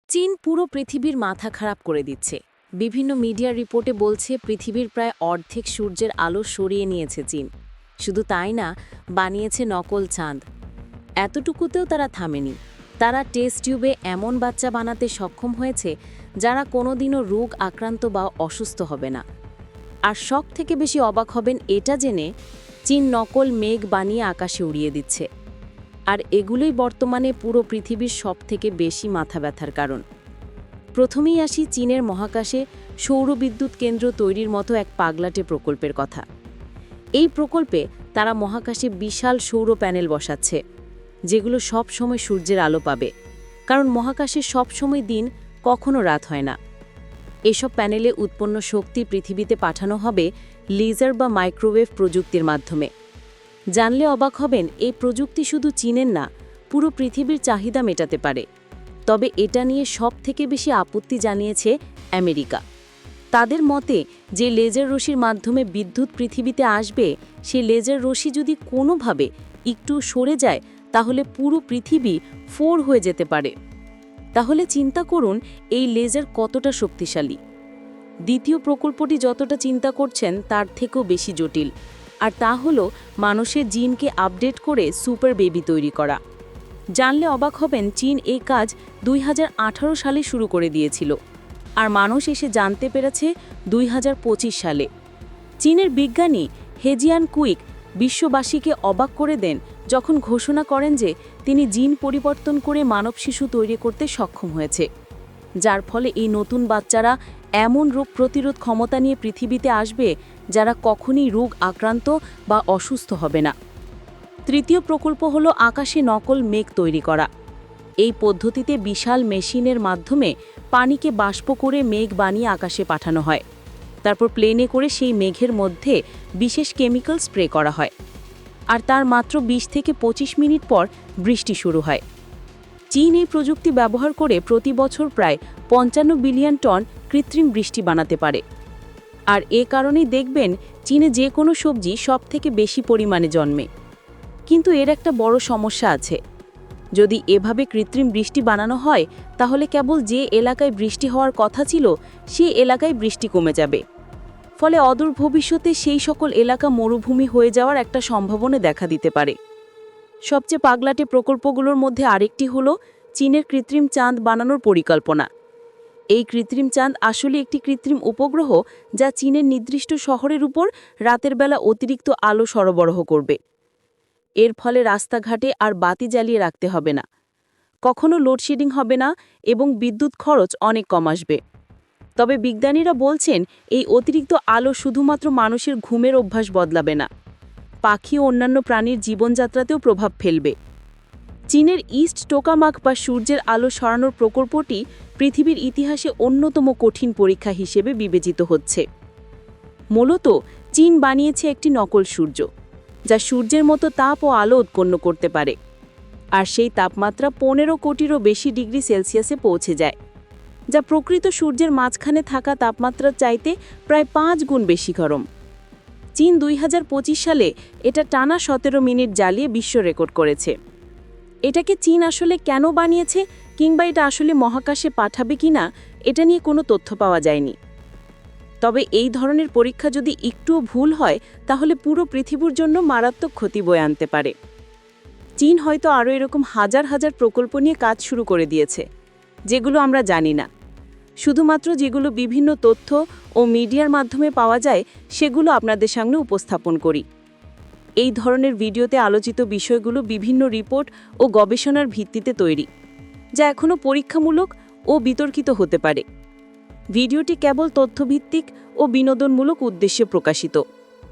চীন পুরো পৃথিবীর মাথা খারাপ করে দিচ্ছে। বিভিন্ন মিডিয়ার রিপোর্টে বলছে পৃথিবীর প্রায় অর্ধেক সূর্যের আলো সরিয়ে নিয়েছে চীন। শুধু তাই না, বানিয়েছে নকল চাঁদ। এতটুকুতেও তারা থামেনি। তারা টেস্ট টিউবে এমন বাচ্চা বানাতে সক্ষম হয়েছে যারা কোনোদিনও রোগ আক্রান্ত বা অসুস্থ হবে না। আর সব থেকে বেশি অবাক হবেন এটা জেনে, চীন নকল মেঘ বানিয়ে আকাশে উড়িয়ে দিচ্ছে। আর এগুলোই বর্তমানে পুরো পৃথিবীর সবথেকে বেশি মাথা ব্যথার কারণ। প্রথমেই আসি চীনের মহাকাশে সৌরবিদ্যুৎ কেন্দ্র তৈরির মতো এক পাগলাটে প্রকল্পের কথা। এই প্রকল্পে তারা মহাকাশে বিশাল সৌর প্যানেল বসাচ্ছে, যেগুলো সব সময় সূর্যের আলো পাবে, কারণ মহাকাশে সব সময় দিন, কখনো রাত হয় না। এসব প্যানেলে উৎপন্ন শক্তি পৃথিবীতে পাঠানো হবে লেজার বা মাইক্রোওয়েভ প্রযুক্তির মাধ্যমে। জানলে অবাক হবেন, এই প্রযুক্তি শুধু চীনের না, পুরো পৃথিবীর চাহিদা মেটাতে পারে। তবে এটা নিয়ে সবথেকে বেশি আপত্তি জানিয়েছে আমেরিকা। তাদের মতে, যে লেজার রশ্মির মাধ্যমে বিদ্যুৎ পৃথিবীতে আসবে, সেই লেজার রশ্মি যদি কোনোভাবে একটু সরে যায়, তাহলে পুরো পৃথিবী ফোর হয়ে যেতে পারে। তাহলে চিন্তা করুন এই লেজার কতটা শক্তিশালী। দ্বিতীয় প্রকল্পটি যতটা চিন্তা করছেন তার থেকেও বেশি জটিল, আর তা হলো মানুষের জিনকে আপডেট করে সুপার বেবি তৈরি করা। জানলে অবাক হবেন, চীন এই কাজ 2018 সালে শুরু করে দিয়েছিল, আর মানুষ এসে জানতে পেরেছে 2025 সালে। চীনের বিজ্ঞানী হেজিয়ান কুইক বিশ্ববাসীকে অবাক করে দেন যখন ঘোষণা করেন যে তিনি জিন পরিবর্তন করে মানব শিশু তৈরি করতে সক্ষম হয়েছে, যার ফলে এই নতুন বাচ্চারা এমন রোগ প্রতিরোধ ক্ষমতা নিয়ে পৃথিবীতে আসবে যারা কখনই রোগ আক্রান্ত বা অসুস্থ হবে না। তৃতীয় প্রকল্প হলো আকাশে নকল মেঘ তৈরি করা। এই পদ্ধতিতে বিশাল মেশিনের মাধ্যমে পানিকে বাষ্প করে মেঘ বানিয়ে আকাশে পাঠানো হয়। তারপর প্লেনে করে সেই মেঘের মধ্যে বিশেষ কেমিক্যাল স্প্রে করা হয়, আর তার মাত্র 20 থেকে 25 মিনিট পর বৃষ্টি শুরু হয়। চীন এই প্রযুক্তি ব্যবহার করে প্রতি বছর প্রায় 55 বিলিয়ন টন কৃত্রিম বৃষ্টি বানাতে পারে। আর এ কারণেই দেখবেন চীনে যে কোনো সবজি সবথেকে বেশি পরিমাণে জন্মে। কিন্তু এর একটা বড় সমস্যা আছে। যদি এভাবে কৃত্রিম বৃষ্টি বানানো হয়, তাহলে কেবল যে এলাকায় বৃষ্টি হওয়ার কথা ছিল সেই এলাকায় বৃষ্টি কমে যাবে। ফলে অদূর ভবিষ্যতে সেই সকল এলাকা মরুভূমি হয়ে যাওয়ার একটা সম্ভাবনা দেখা দিতে পারে। সবচেয়ে পাগলাটে প্রকল্পগুলোর মধ্যে আরেকটি হলো চীনের কৃত্রিম চাঁদ বানানোর পরিকল্পনা। এই কৃত্রিম চাঁদ আসলে একটি কৃত্রিম উপগ্রহ, যা চীনের নির্দিষ্ট শহরের উপর রাতের বেলা অতিরিক্ত আলো সরবরাহ করবে। এর ফলে রাস্তাঘাটে আর বাতি জ্বালিয়ে রাখতে হবে না, কখনো লোডশেডিং হবে না, এবং বিদ্যুৎ খরচ অনেক কম আসবে। তবে বিজ্ঞানীরা বলছেন, এই অতিরিক্ত আলো শুধুমাত্র মানুষের ঘুমের অভ্যাস বদলাবে না, পাখি ও অন্যান্য প্রাণীর জীবনযাত্রাতেও প্রভাব ফেলবে। চীনের ইস্ট টোকামাক বা সূর্যের আলো সরানোর প্রকল্পটি পৃথিবীর ইতিহাসে অন্যতম কঠিন পরীক্ষা হিসেবে বিবেচিত হচ্ছে। মূলত চীন বানিয়েছে একটি নকল সূর্য, যা সূর্যের মতো তাপ ও আলো উৎপন্ন করতে পারে, আর সেই তাপমাত্রা 15 কোটিরও বেশি ডিগ্রি সেলসিয়াসে পৌঁছে যায়, যা প্রকৃত সূর্যের মাঝখানে থাকা তাপমাত্রার চাইতে প্রায় 5 গুণ বেশি গরম। চীন 2025 সালে এটা টানা 17 মিনিট জ্বালিয়ে বিশ্ব রেকর্ড করেছে। এটাকে চীন আসলে কেন বানিয়েছে, কিংবা এটা আসলে মহাকাশে পাঠাবে কিনা, এটা নিয়ে কোনো তথ্য পাওয়া যায়নি। তবে এই ধরনের পরীক্ষা যদি একটুও ভুল হয়, তাহলে পুরো পৃথিবীর জন্য মারাত্মক ক্ষতি বয়ে আনতে পারে। চীন হয়তো আরও এরকম হাজার হাজার প্রকল্প নিয়ে কাজ শুরু করে দিয়েছে, যেগুলো আমরা জানি না। শুধুমাত্র যেগুলো বিভিন্ন তথ্য ও মিডিয়ার মাধ্যমে পাওয়া যায়, সেগুলো আপনাদের সামনে উপস্থাপন করি। এই ধরনের ভিডিওতে আলোচিত বিষয়গুলো বিভিন্ন রিপোর্ট ও গবেষণার ভিত্তিতে তৈরি, যা এখনও পরীক্ষামূলক ও বিতর্কিত হতে পারে। ভিডিওটি কেবল তথ্যভিত্তিক ও বিনোদনমূলক উদ্দেশ্যে প্রকাশিত।